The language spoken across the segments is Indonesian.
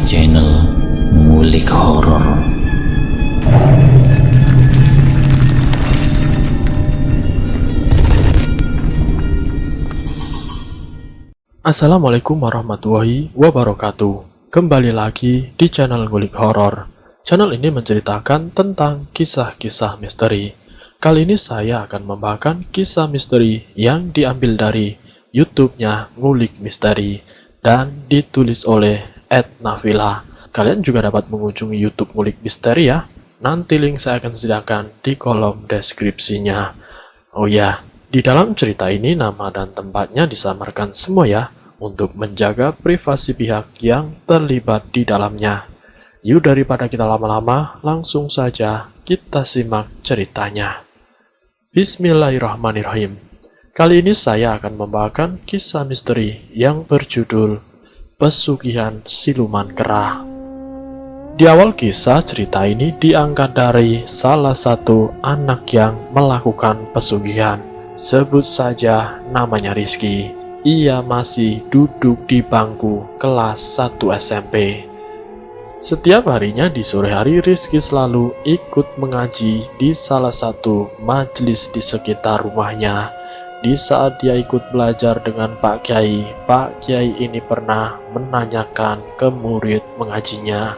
channel Ngulik Horor. Assalamualaikum warahmatullahi wabarakatuh. Kembali lagi di channel Ngulik Horor. Channel ini menceritakan tentang kisah-kisah misteri. Kali ini saya akan membawakan kisah misteri yang diambil dari YouTube-nya Ngulik Misteri dan ditulis oleh @nafila. Kalian juga dapat mengunjungi YouTube Ngulik Misteri ya. Nanti link saya akan sediakan di kolom deskripsinya. Oh ya, di dalam cerita ini nama dan tempatnya disamarkan semua ya, untuk menjaga privasi pihak yang terlibat di dalamnya. Yuk daripada kita lama-lama, langsung saja kita simak ceritanya. Bismillahirrahmanirrahim. Kali ini saya akan membawakan kisah misteri yang berjudul Pesugihan Siluman Kera. Di awal kisah cerita ini diangkat dari salah satu anak yang melakukan pesugihan. Sebut saja namanya Rizky. Ia masih duduk di bangku kelas 1 SMP. Setiap harinya di sore hari Rizky selalu ikut mengaji di salah satu majelis di sekitar rumahnya. Di saat dia ikut belajar dengan Pak Kiai ini pernah menanyakan ke murid mengajinya,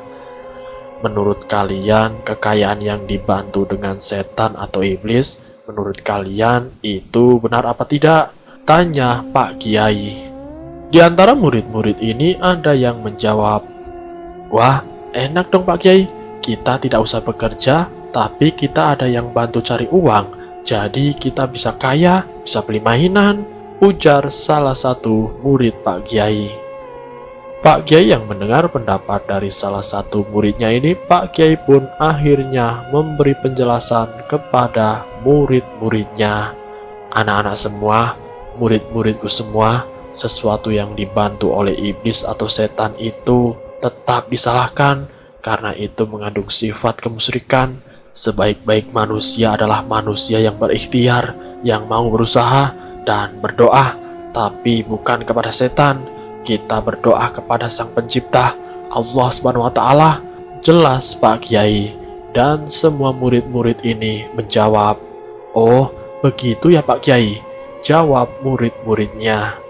menurut kalian kekayaan yang dibantu dengan setan atau iblis, menurut kalian itu benar apa tidak? Tanya Pak Kiai. Di antara murid-murid ini ada yang menjawab, wah, enak dong Pak Kiai, kita tidak usah bekerja, tapi kita ada yang bantu cari uang, jadi kita bisa kaya, bisa beli mainan, ujar salah satu murid Pak Kiai. Pak Kiai yang mendengar pendapat dari salah satu muridnya ini, Pak Kiai pun akhirnya memberi penjelasan kepada murid-muridnya. Anak-anak semua, murid-muridku semua, sesuatu yang dibantu oleh iblis atau setan itu tetap disalahkan, karena itu mengandung sifat kemusyrikan. Sebaik-baik manusia adalah manusia yang berikhtiar, yang mau berusaha dan berdoa, tapi bukan kepada setan. Kita berdoa kepada Sang Pencipta, Allah Subhanahu wa Ta'ala. Jelas Pak Kiai. Dan semua murid-murid ini menjawab, oh begitu ya Pak Kiai, jawab murid-muridnya.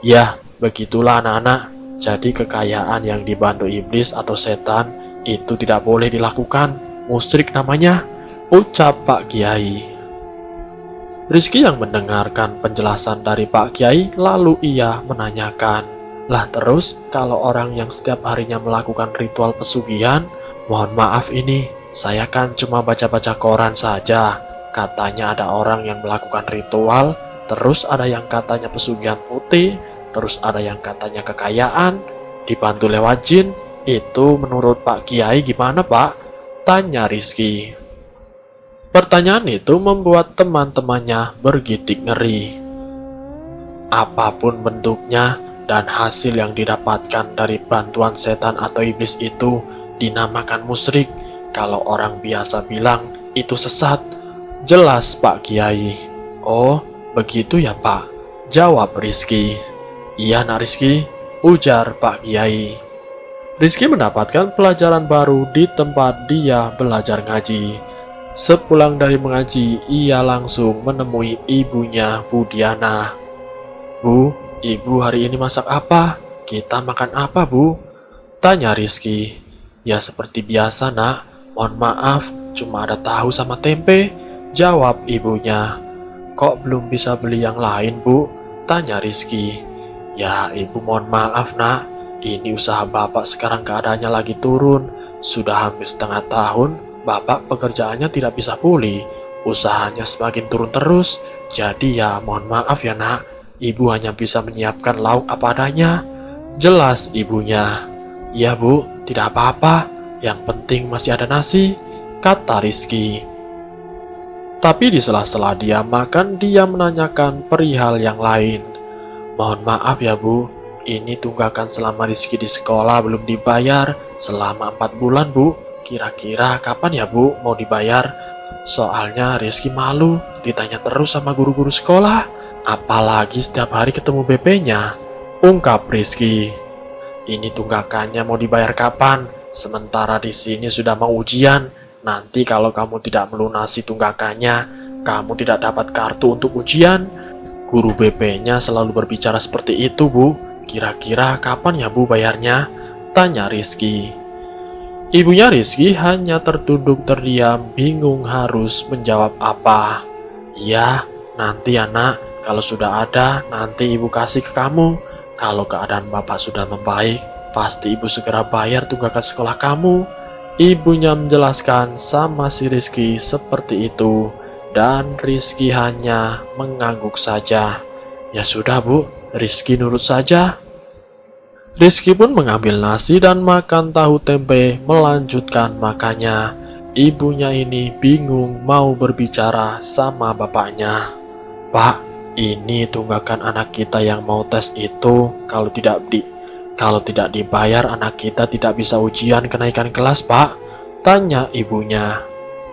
Ya, begitulah anak-anak. Jadi kekayaan yang dibantu iblis atau setan itu tidak boleh dilakukan, musyrik namanya, ucap Pak Kiai. Rizky yang mendengarkan penjelasan dari Pak Kiai, lalu ia menanyakan, lah terus kalau orang yang setiap harinya melakukan ritual pesugihan, mohon maaf ini, saya kan cuma baca-baca koran saja. Katanya ada orang yang melakukan ritual, terus ada yang katanya pesugihan putih, terus ada yang katanya kekayaan, dibantu lewat jin. Itu menurut Pak Kiai gimana Pak? Tanya Rizky. Pertanyaan itu membuat teman-temannya bergidik ngeri. Apapun bentuknya dan hasil yang didapatkan dari bantuan setan atau iblis itu dinamakan musyrik. Kalau orang biasa bilang itu sesat. Jelas Pak Kiai. Oh, begitu ya Pak, jawab Rizky. Iya nak Rizky, ujar Pak Kiai. Rizky mendapatkan pelajaran baru di tempat dia belajar ngaji. Sepulang dari mengaji, ia langsung menemui ibunya Bu Diana. Bu, ibu hari ini masak apa? Kita makan apa Bu? Tanya Rizky. Ya seperti biasa nak, mohon maaf, cuma ada tahu sama tempe, jawab ibunya. Kok belum bisa beli yang lain Bu? Tanya Rizky. Ya ibu mohon maaf nak, ini usaha bapak sekarang keadaannya lagi turun. Sudah hampir setengah tahun, bapak pekerjaannya tidak bisa pulih. Usahanya semakin turun terus. Jadi ya mohon maaf ya nak, ibu hanya bisa menyiapkan lauk apa adanya. Jelas ibunya. Ya Bu, tidak apa-apa, yang penting masih ada nasi, kata Rizky. Tapi di sela-sela dia makan, dia menanyakan perihal yang lain. Mohon maaf ya Bu, ini tunggakan selama Rizky di sekolah belum dibayar selama 4 bulan Bu. Kira-kira kapan ya Bu mau dibayar? Soalnya Rizky malu ditanya terus sama guru-guru sekolah, apalagi setiap hari ketemu BP-nya, ungkap Rizky. Ini tunggakannya mau dibayar kapan? Sementara di sini sudah mau ujian. Nanti kalau kamu tidak melunasi tunggakannya, kamu tidak dapat kartu untuk ujian. Guru BP-nya selalu berbicara seperti itu, Bu. Kira-kira kapan ya, Bu, bayarnya? Tanya Rizky. Ibunya Rizky hanya tertunduk terdiam, bingung harus menjawab apa. Iya, nanti ya nak, kalau sudah ada, nanti ibu kasih ke kamu. Kalau keadaan bapak sudah membaik, pasti ibu segera bayar tunggakan sekolah kamu. Ibunya menjelaskan sama si Rizky seperti itu, dan Rizky hanya mengangguk saja. Ya sudah, Bu, Rizky nurut saja. Rizky pun mengambil nasi dan makan tahu tempe, melanjutkan makannya. Ibunya ini bingung mau berbicara sama bapaknya. Pak, ini tunggakan anak kita yang mau tes itu. Kalau tidak dibayar, anak kita tidak bisa ujian kenaikan kelas, Pak. Tanya ibunya.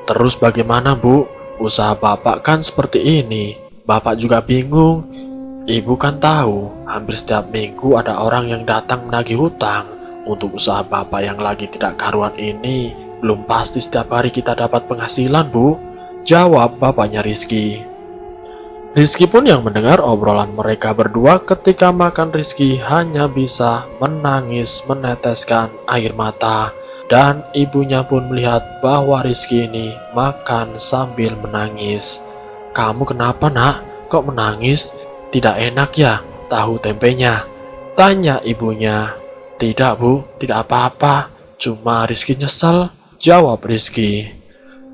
Terus bagaimana, Bu? Usaha bapak kan seperti ini. Bapak juga bingung. Ibu kan tahu, hampir setiap minggu ada orang yang datang menagih hutang. Untuk usaha bapak yang lagi tidak karuan ini, belum pasti setiap hari kita dapat penghasilan, Bu. Jawab bapaknya Rizky. Rizky pun yang mendengar obrolan mereka berdua ketika makan. Rizky hanya bisa menangis meneteskan air mata. Dan ibunya pun melihat bahwa Rizky ini makan sambil menangis. Kamu kenapa, nak? Kok menangis? Tidak enak ya tahu tempenya? Tanya ibunya. Tidak, Bu, tidak apa-apa. Cuma Rizky nyesel. Jawab Rizky.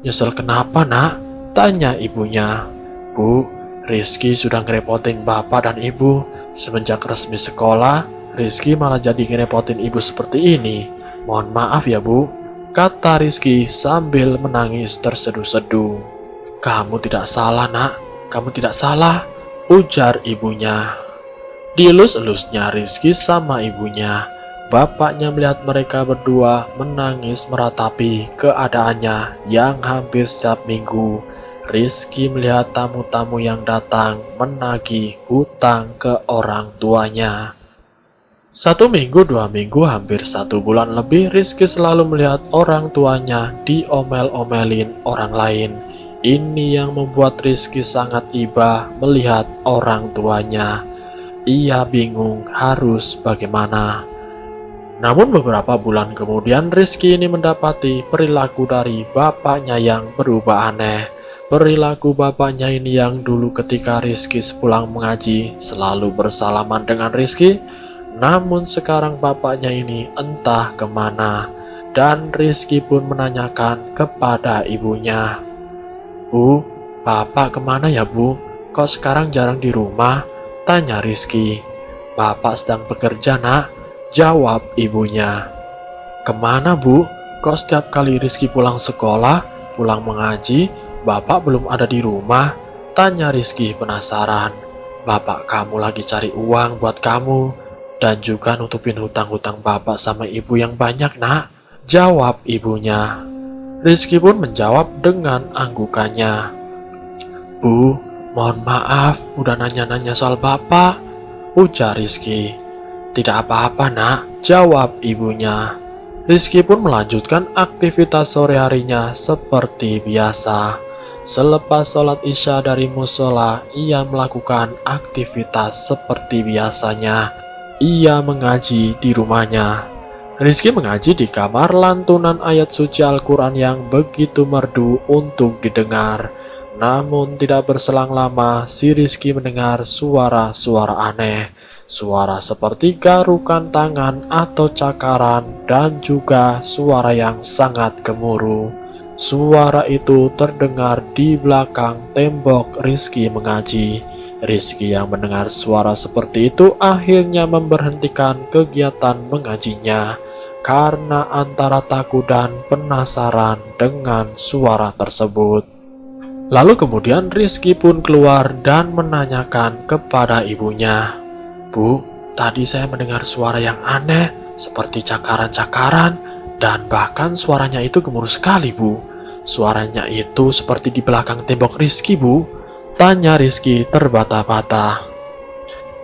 Nyesel kenapa, nak? Tanya ibunya. Bu, Rizky sudah ngerepotin bapak dan ibu. Semenjak resmi sekolah, Rizky malah jadi ngerepotin ibu seperti ini. Mohon maaf ya, Bu, kata Rizky sambil menangis terseduh-seduh. Kamu tidak salah, nak. Kamu tidak salah, ujar ibunya. Dielus-elusnya Rizky sama ibunya. Bapaknya melihat mereka berdua menangis meratapi keadaannya yang hampir setiap minggu. Rizky melihat tamu-tamu yang datang menagih hutang ke orang tuanya. 1 minggu, 2 minggu, hampir 1 bulan lebih, Rizky selalu melihat orang tuanya diomel-omelin orang lain. Ini yang membuat Rizky sangat iba melihat orang tuanya. Ia bingung harus bagaimana. Namun beberapa bulan kemudian Rizky ini mendapati perilaku dari bapaknya yang berubah aneh. Perilaku bapaknya ini yang dulu ketika Rizky sepulang mengaji selalu bersalaman dengan Rizky, namun sekarang bapaknya ini entah kemana. Dan Rizky pun menanyakan kepada ibunya. Bu, bapak kemana ya, Bu? Kok sekarang jarang di rumah? Tanya Rizky. Bapak sedang bekerja, nak. Jawab ibunya. Kemana, Bu? Kok setiap kali Rizky pulang sekolah, pulang mengaji, bapak belum ada di rumah? Tanya Rizky penasaran. Bapak kamu lagi cari uang buat kamu dan juga nutupin hutang-hutang bapak sama ibu yang banyak, nak. Jawab ibunya. Rizky pun menjawab dengan anggukannya. Bu, mohon maaf udah nanya-nanya soal bapak, ujar Rizky. Tidak apa-apa, nak. Jawab ibunya. Rizky pun melanjutkan aktivitas sore harinya seperti biasa. Selepas sholat isya dari musola, ia melakukan aktivitas seperti biasanya. Ia mengaji di rumahnya. Rizky mengaji di kamar lantunan ayat suci Al-Quran yang begitu merdu untuk didengar. Namun tidak berselang lama, si Rizky mendengar suara-suara aneh. Suara seperti garukan tangan atau cakaran dan juga suara yang sangat gemuruh. Suara itu terdengar di belakang tembok Rizky mengaji. Rizky yang mendengar suara seperti itu akhirnya memberhentikan kegiatan mengajinya karena antara takut dan penasaran dengan suara tersebut. Lalu kemudian Rizky pun keluar dan menanyakan kepada ibunya. Bu, tadi saya mendengar suara yang aneh seperti cakaran-cakaran dan bahkan suaranya itu gemuruh sekali, Bu. Suaranya itu seperti di belakang tembok Rizky, Bu. Tanya Rizky terbata-bata.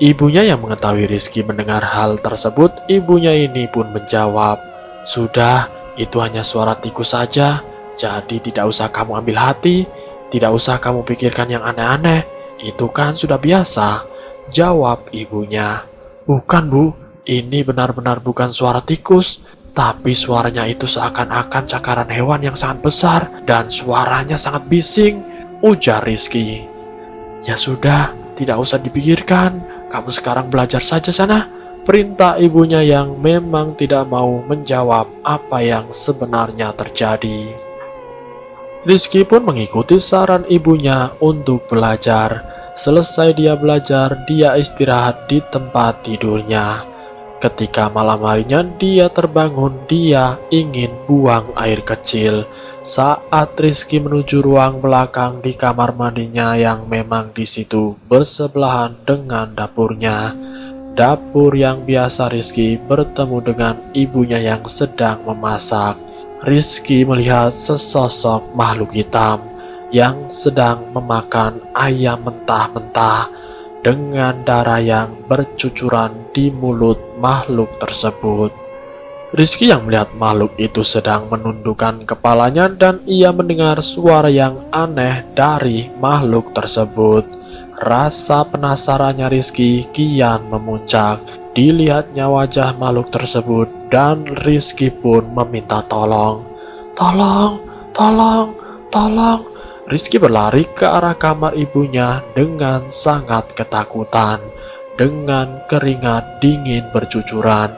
Ibunya yang mengetahui Rizky mendengar hal tersebut, ibunya ini pun menjawab, "Sudah, itu hanya suara tikus saja, jadi tidak usah kamu ambil hati, tidak usah kamu pikirkan yang aneh-aneh, itu kan sudah biasa," jawab ibunya. "Bukan Bu, ini benar-benar bukan suara tikus, tapi suaranya itu seakan-akan cakaran hewan yang sangat besar dan suaranya sangat bising," ujar Rizky. "Ya sudah, tidak usah dipikirkan, kamu sekarang belajar saja sana," perintah ibunya yang memang tidak mau menjawab apa yang sebenarnya terjadi. Rizky pun mengikuti saran ibunya untuk belajar. Selesai dia belajar, dia istirahat di tempat tidurnya. Ketika malam harinya dia terbangun, dia ingin buang air kecil. Saat Rizky menuju ruang belakang di kamar mandinya yang memang di situ bersebelahan dengan dapurnya. Dapur yang biasa Rizky bertemu dengan ibunya yang sedang memasak. Rizky melihat sesosok makhluk hitam yang sedang memakan ayam mentah-mentah dengan darah yang bercucuran di mulut makhluk tersebut. Rizky yang melihat makhluk itu sedang menundukkan kepalanya dan ia mendengar suara yang aneh dari makhluk tersebut. Rasa penasarannya Rizky kian memuncak. Dilihatnya wajah makhluk tersebut dan Rizky pun meminta tolong. "Tolong, tolong, tolong." Rizky berlari ke arah kamar ibunya dengan sangat ketakutan. Dengan keringat dingin bercucuran,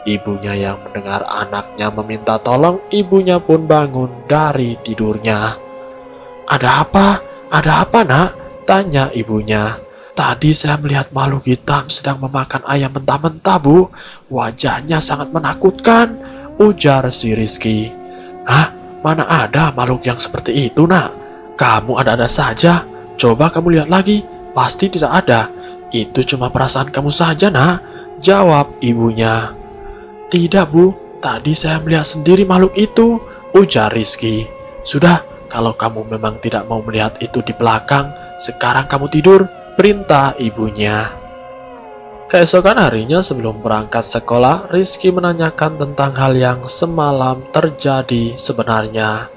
ibunya yang mendengar anaknya meminta tolong, ibunya pun bangun dari tidurnya. "Ada apa? Ada apa, Nak?" tanya ibunya. "Tadi saya melihat makhluk hitam sedang memakan ayam mentah-mentah, Bu. Wajahnya sangat menakutkan," ujar si Rizky. "Hah? Mana ada makhluk yang seperti itu, Nak? Kamu ada-ada saja. Coba kamu lihat lagi. Pasti tidak ada. Itu cuma perasaan kamu saja, Nak," jawab ibunya. "Tidak, Bu. Tadi saya melihat sendiri makhluk itu," ujar Rizky. "Sudah, kalau kamu memang tidak mau melihat itu di belakang, sekarang kamu tidur," perintah ibunya. Keesokan harinya sebelum berangkat sekolah, Rizky menanyakan tentang hal yang semalam terjadi sebenarnya.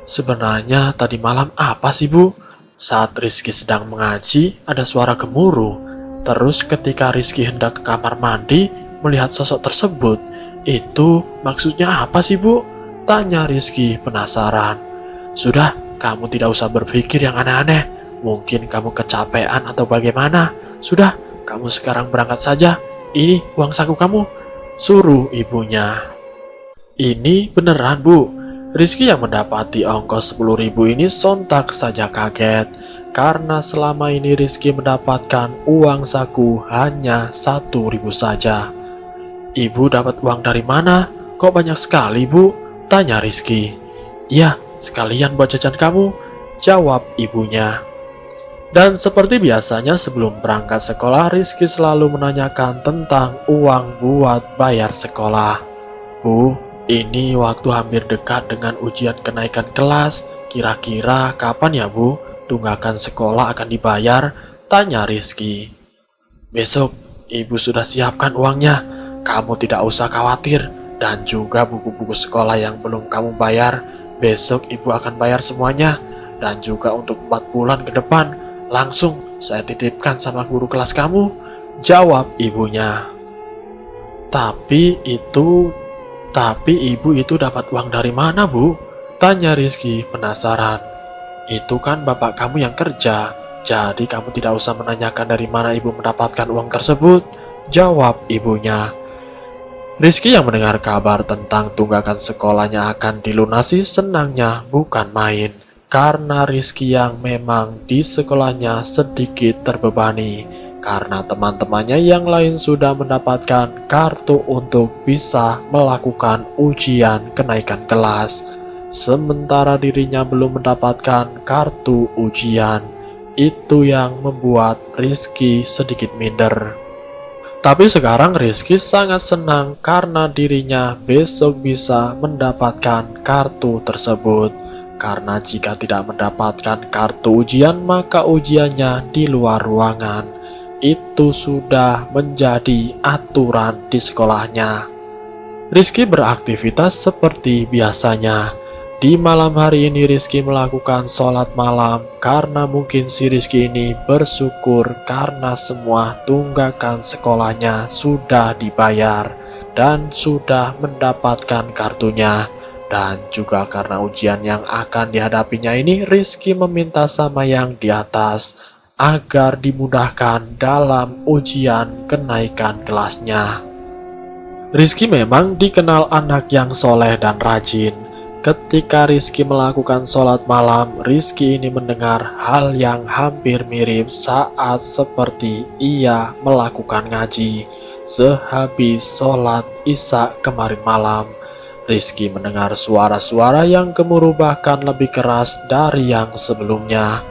"Sebenarnya tadi malam apa sih, Bu?" Saat Rizky sedang mengaji, ada suara gemuruh. Terus ketika Rizky hendak ke kamar mandi, melihat sosok tersebut. "Itu maksudnya apa sih, Bu?" tanya Rizky penasaran. "Sudah, kamu tidak usah berpikir yang aneh-aneh. Mungkin kamu kecapean atau bagaimana. Sudah, kamu sekarang berangkat saja. Ini uang saku kamu," suruh ibunya. "Ini beneran, Bu?" Rizky yang mendapati ongkos 10.000 ini sontak saja kaget. Karena selama ini Rizky mendapatkan uang saku hanya 1.000 saja. "Ibu dapat uang dari mana? Kok banyak sekali, Bu?" tanya Rizky. "Ya, sekalian buat jajan kamu," jawab ibunya. Dan seperti biasanya sebelum berangkat sekolah, Rizky selalu menanyakan tentang uang buat bayar sekolah. "Bu, ini waktu hampir dekat dengan ujian kenaikan kelas. Kira-kira kapan ya, Bu, tunggakan sekolah akan dibayar?" tanya Rizky. "Besok, Ibu sudah siapkan uangnya. Kamu tidak usah khawatir. Dan juga buku-buku sekolah yang belum kamu bayar, besok Ibu akan bayar semuanya. Dan juga untuk 4 bulan ke depan, langsung saya titipkan sama guru kelas kamu," jawab ibunya. Tapi Ibu itu dapat uang dari mana, Bu?" tanya Rizky penasaran. "Itu kan bapak kamu yang kerja, jadi kamu tidak usah menanyakan dari mana Ibu mendapatkan uang tersebut," jawab ibunya. Rizky yang mendengar kabar tentang tunggakan sekolahnya akan dilunasi senangnya bukan main. Karena Rizky yang memang di sekolahnya sedikit terbebani, karena teman-temannya yang lain sudah mendapatkan kartu untuk bisa melakukan ujian kenaikan kelas, sementara dirinya belum mendapatkan kartu ujian. Itu yang membuat Rizky sedikit minder. Tapi sekarang Rizky sangat senang karena dirinya besok bisa mendapatkan kartu tersebut. Karena jika tidak mendapatkan kartu ujian, maka ujiannya di luar ruangan. itu sudah menjadi aturan di sekolahnya. Rizky beraktivitas seperti biasanya. Di malam hari ini Rizky melakukan sholat malam karena mungkin si Rizky ini bersyukur karena semua tunggakan sekolahnya sudah dibayar dan sudah mendapatkan kartunya. Dan juga karena ujian yang akan dihadapinya ini, Rizky meminta sama yang di atas agar dimudahkan dalam ujian kenaikan kelasnya. Rizky memang dikenal anak yang soleh dan rajin. Ketika Rizky melakukan sholat malam, Rizky ini mendengar hal yang hampir mirip saat seperti ia melakukan ngaji sehabis sholat Isya kemarin malam. Rizky mendengar suara-suara yang gemuruh bahkan lebih keras dari yang sebelumnya.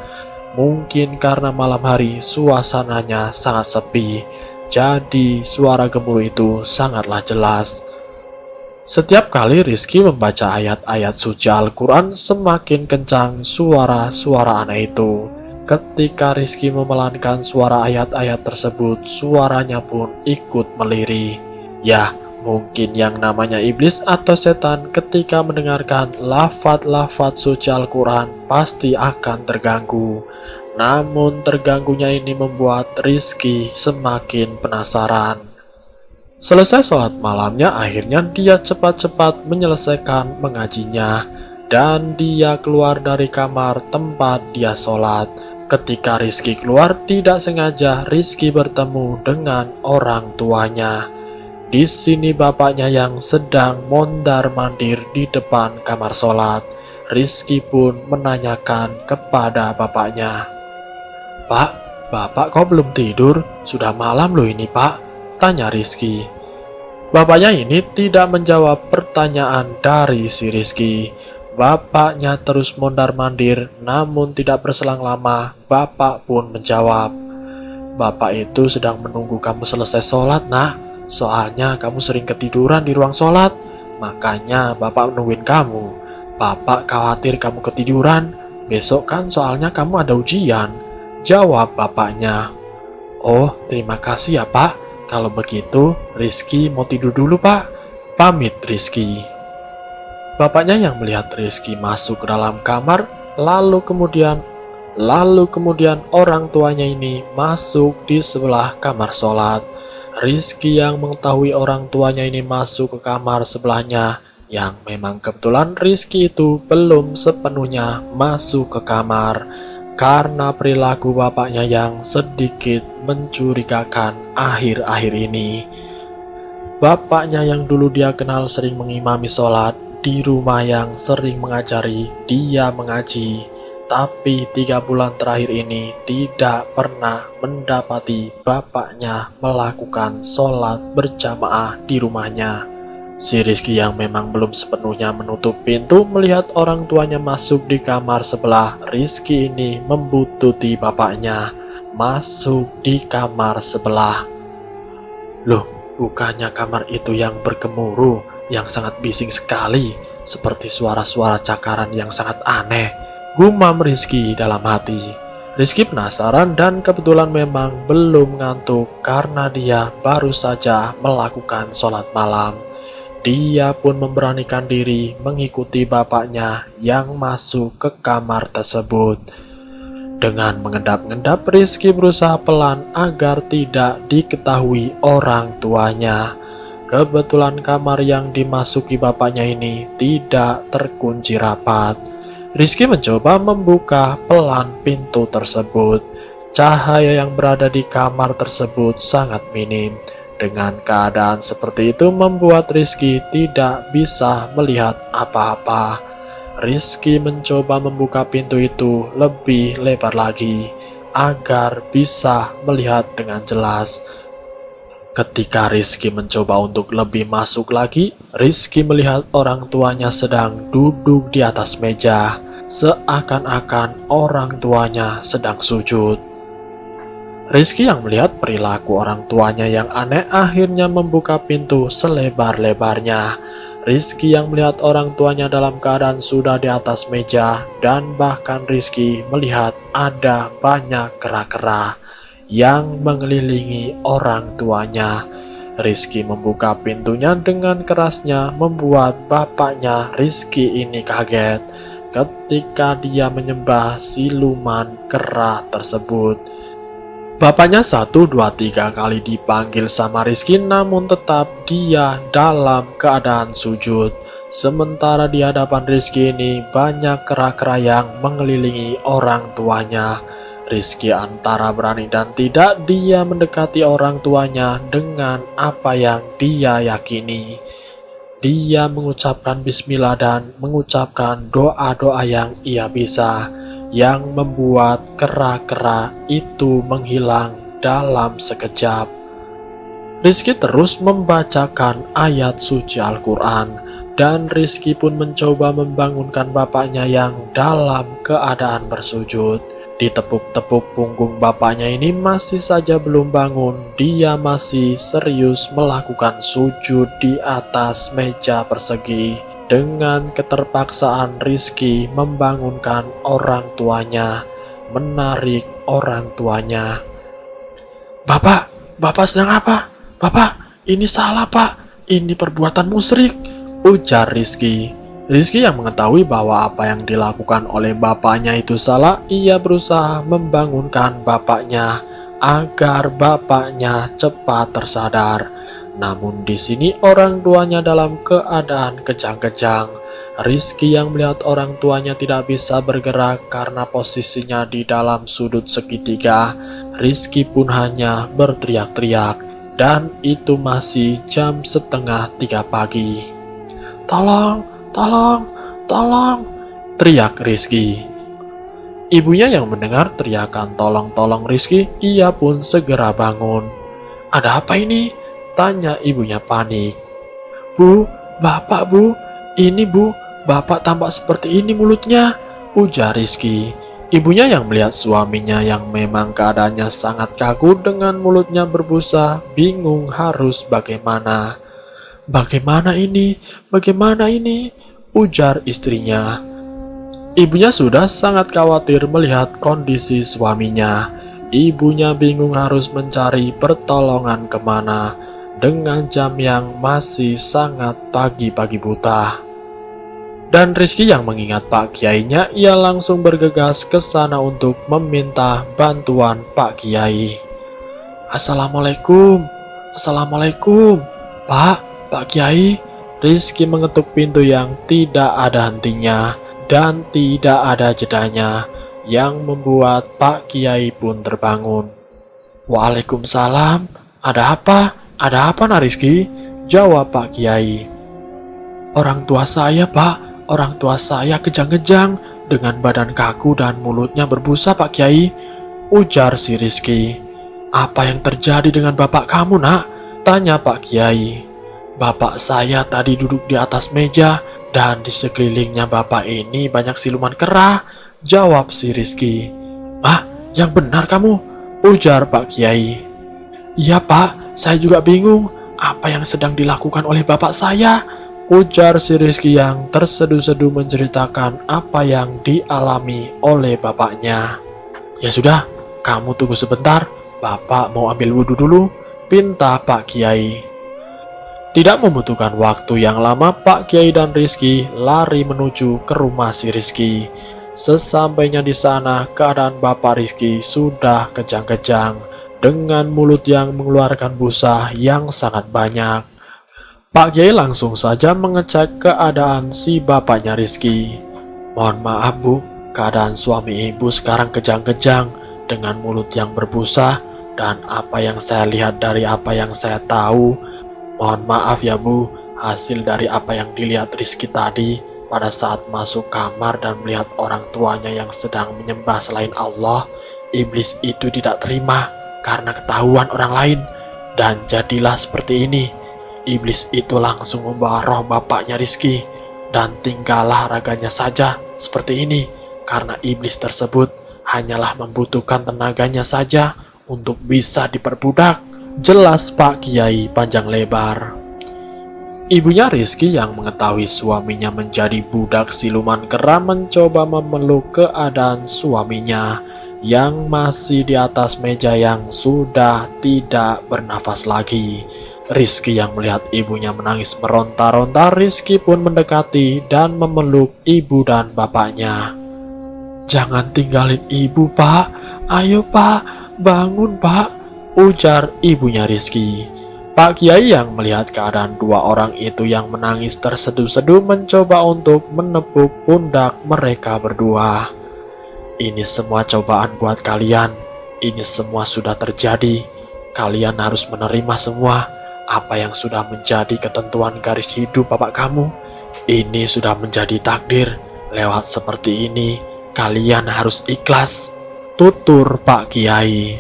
Mungkin karena malam hari suasananya sangat sepi, jadi suara gemuruh itu sangatlah jelas. Setiap kali Rizky membaca ayat-ayat suci Al-Quran, semakin kencang suara-suara aneh itu. Ketika Rizky memelankan suara ayat-ayat tersebut, suaranya pun ikut melirih. Ya, mungkin yang namanya iblis atau setan ketika mendengarkan lafaz-lafaz suci Al-Quran pasti akan terganggu. Namun terganggunya ini membuat Rizky semakin penasaran. Selesai sholat malamnya, akhirnya dia cepat-cepat menyelesaikan mengajinya. Dan dia keluar dari kamar tempat dia sholat. Ketika Rizky keluar, tidak sengaja Rizky bertemu dengan orang tuanya. Di sini bapaknya yang sedang mondar-mandir di depan kamar sholat. Rizky pun menanyakan kepada bapaknya, "Pak, bapak kok belum tidur? Sudah malam loh ini, Pak," tanya Rizky. Bapaknya ini tidak menjawab pertanyaan dari si Rizky. Bapaknya terus mondar-mandir, namun tidak berselang lama, bapak pun menjawab, "Bapak itu sedang menunggu kamu selesai sholat, nak. Soalnya kamu sering ketiduran di ruang sholat, makanya bapak menungguin kamu. Bapak khawatir kamu ketiduran, besok kan soalnya kamu ada ujian," jawab bapaknya. "Oh, terima kasih ya, Pak. Kalau begitu, Rizky mau tidur dulu, Pak," pamit Rizky. Bapaknya yang melihat Rizky masuk ke dalam kamar, lalu kemudian orang tuanya ini masuk di sebelah kamar sholat. Rizky yang mengetahui orang tuanya ini masuk ke kamar sebelahnya, yang memang kebetulan Rizky itu belum sepenuhnya masuk ke kamar, karena perilaku bapaknya yang sedikit mencurigakan akhir-akhir ini. Bapaknya yang dulu dia kenal sering mengimami sholat di rumah yang sering mengajari dia mengaji, tapi 3 bulan terakhir ini tidak pernah mendapati bapaknya melakukan sholat berjamaah di rumahnya. Si Rizky yang memang belum sepenuhnya menutup pintu melihat orang tuanya masuk di kamar sebelah. Rizky ini membuntuti bapaknya masuk di kamar sebelah. Loh, bukannya kamar itu yang bergemuruh, yang sangat bising sekali, seperti suara-suara cakaran yang sangat aneh, gumam Rizky dalam hati. Rizky penasaran dan kebetulan memang belum ngantuk karena dia baru saja melakukan sholat malam. Dia pun memberanikan diri mengikuti bapaknya yang masuk ke kamar tersebut. Dengan mengendap-endap, Rizky berusaha pelan agar tidak diketahui orang tuanya. Kebetulan kamar yang dimasuki bapaknya ini tidak terkunci rapat. Rizky mencoba membuka pelan pintu tersebut. Cahaya yang berada di kamar tersebut sangat minim. Dengan keadaan seperti itu membuat Rizky tidak bisa melihat apa-apa. Rizky mencoba membuka pintu itu lebih lebar lagi agar bisa melihat dengan jelas. Ketika Rizky mencoba untuk lebih masuk lagi, Rizky melihat orang tuanya sedang duduk di atas meja, seakan-akan orang tuanya sedang sujud. Rizky yang melihat perilaku orang tuanya yang aneh akhirnya membuka pintu selebar-lebarnya. Rizky yang melihat orang tuanya dalam keadaan sudah di atas meja, dan bahkan Rizky melihat ada banyak kera-kera yang mengelilingi orang tuanya. Rizky membuka pintunya dengan kerasnya, membuat bapaknya Rizky ini kaget ketika dia menyembah siluman kera tersebut. Bapaknya 1, 2, 3 kali dipanggil sama Rizky, namun tetap dia dalam keadaan sujud. Sementara di hadapan Rizky ini banyak kera-kera yang mengelilingi orang tuanya. Rizky antara berani dan tidak, dia mendekati orang tuanya dengan apa yang dia yakini. Dia mengucapkan bismillah dan mengucapkan doa-doa yang ia bisa, yang membuat kera-kera itu menghilang dalam sekejap. Rizky terus membacakan ayat suci Al-Quran, dan Rizky pun mencoba membangunkan bapaknya yang dalam keadaan bersujud. Ditepuk-tepuk punggung bapaknya ini masih saja belum bangun. Dia masih serius melakukan sujud di atas meja persegi. Dengan keterpaksaan Rizky membangunkan orang tuanya, menarik orang tuanya. Bapak sedang apa? Bapak, ini salah pak, ini perbuatan musyrik, ujar Rizky. Rizky yang mengetahui bahwa apa yang dilakukan oleh bapaknya itu salah, ia berusaha membangunkan bapaknya agar bapaknya cepat tersadar. Namun di sini orang tuanya dalam keadaan kejang-kejang. Rizky yang melihat orang tuanya tidak bisa bergerak karena posisinya di dalam sudut segitiga. Rizky pun hanya berteriak-teriak, dan itu masih jam 2:30 pagi. Tolong! Tolong, teriak Rizky. Ibunya yang mendengar teriakan tolong Rizky, ia pun segera bangun. Ada apa ini? Tanya ibunya panik. Bu, bapak bu, ini bu, bapak tampak seperti ini mulutnya, ujar Rizky. Ibunya yang melihat suaminya yang memang keadaannya sangat kaku dengan mulutnya berbusa, bingung harus bagaimana. Bagaimana ini? Ujar istrinya. Ibunya sudah sangat khawatir melihat kondisi suaminya. Ibunya bingung harus mencari pertolongan kemana dengan jam yang masih sangat pagi-pagi buta. Dan Rizky yang mengingat Pak Kiainya, ia langsung bergegas ke sana untuk meminta bantuan Pak Kiai. Assalamualaikum, Pak Kiai. Rizky mengetuk pintu yang tidak ada hentinya dan tidak ada jedanya, yang membuat Pak Kiai pun terbangun. Waalaikumsalam, ada apa? Ada apa nak Rizky? Jawab Pak Kiai. Orang tua saya pak, orang tua saya kejang-kejang dengan badan kaku dan mulutnya berbusa Pak Kiai, ujar si Rizky. Apa yang terjadi dengan bapak kamu nak? Tanya Pak Kiai. Bapak saya tadi duduk di atas meja dan di sekelilingnya bapak ini banyak siluman kera, jawab si Rizky. Ah, yang benar kamu, ujar Pak Kiai. Iya pak, saya juga bingung apa yang sedang dilakukan oleh bapak saya, ujar si Rizky yang terseduh-seduh menceritakan apa yang dialami oleh bapaknya. Ya sudah, kamu tunggu sebentar, bapak mau ambil wudhu dulu, pinta Pak Kiai. Tidak membutuhkan waktu yang lama, Pak Kiai dan Rizky lari menuju ke rumah si Rizky. Sesampainya di sana, keadaan Bapak Rizky sudah kejang-kejang dengan mulut yang mengeluarkan busa yang sangat banyak. Pak Kiai langsung saja mengecek keadaan si bapaknya Rizky. Mohon maaf bu, keadaan suami ibu sekarang kejang-kejang dengan mulut yang berbusa, dan apa yang saya lihat dari apa yang saya tahu, mohon maaf ya bu, hasil dari apa yang dilihat Rizky tadi pada saat masuk kamar dan melihat orang tuanya yang sedang menyembah selain Allah, iblis itu tidak terima karena ketahuan orang lain, dan jadilah seperti ini. Iblis itu langsung membawa roh bapaknya Rizky, dan tinggallah raganya saja seperti ini, karena iblis tersebut hanyalah membutuhkan tenaganya saja untuk bisa diperbudak. Jelas Pak Kiai panjang lebar. Ibunya Rizky yang mengetahui suaminya menjadi budak siluman kera mencoba memeluk keadaan suaminya yang masih di atas meja yang sudah tidak bernafas lagi. Rizky yang melihat ibunya menangis meronta-ronta, Rizky pun mendekati dan memeluk ibu dan bapaknya. "Jangan tinggalin ibu, Pak. Ayo, Pak. Bangun, Pak," ujar ibunya Rizky. Pak Kiai yang melihat keadaan dua orang itu yang menangis terseduh-seduh mencoba untuk menepuk pundak mereka berdua. "Ini semua cobaan buat kalian. Ini semua sudah terjadi. Kalian harus menerima semua apa yang sudah menjadi ketentuan garis hidup bapak kamu. Ini sudah menjadi takdir. Lewat seperti ini, kalian harus ikhlas," tutur Pak Kiai.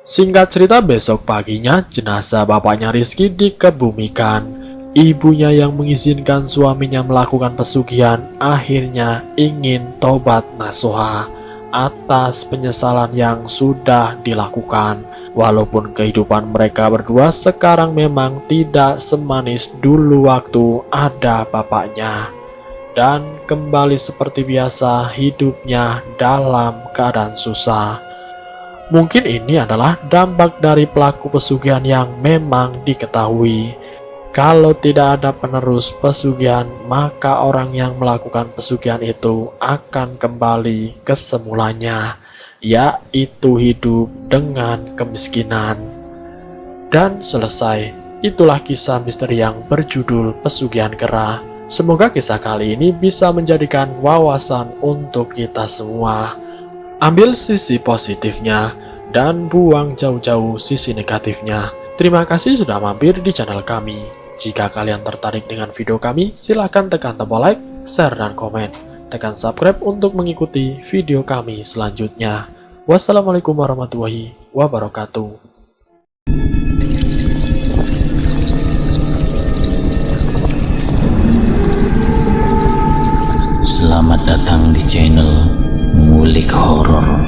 Singkat cerita, besok paginya jenazah bapaknya Rizky dikebumikan. Ibunya yang mengizinkan suaminya melakukan pesugihan akhirnya ingin tobat nasuha atas penyesalan yang sudah dilakukan. Walaupun kehidupan mereka berdua sekarang memang tidak semanis dulu waktu ada bapaknya, dan kembali seperti biasa hidupnya dalam keadaan susah. Mungkin ini adalah dampak dari pelaku pesugihan yang memang diketahui. Kalau tidak ada penerus pesugihan, maka orang yang melakukan pesugihan itu akan kembali ke semulanya, yaitu hidup dengan kemiskinan. Dan selesai. Itulah kisah misteri yang berjudul Pesugihan Kera. Semoga kisah kali ini bisa menjadikan wawasan untuk kita semua. Ambil sisi positifnya dan buang jauh-jauh sisi negatifnya. Terima kasih sudah mampir di channel kami. Jika kalian tertarik dengan video kami, silahkan tekan tombol like, share, dan komen. Tekan subscribe untuk mengikuti video kami selanjutnya. Wassalamualaikum warahmatullahi wabarakatuh. Selamat datang di channel Ngulik Horor.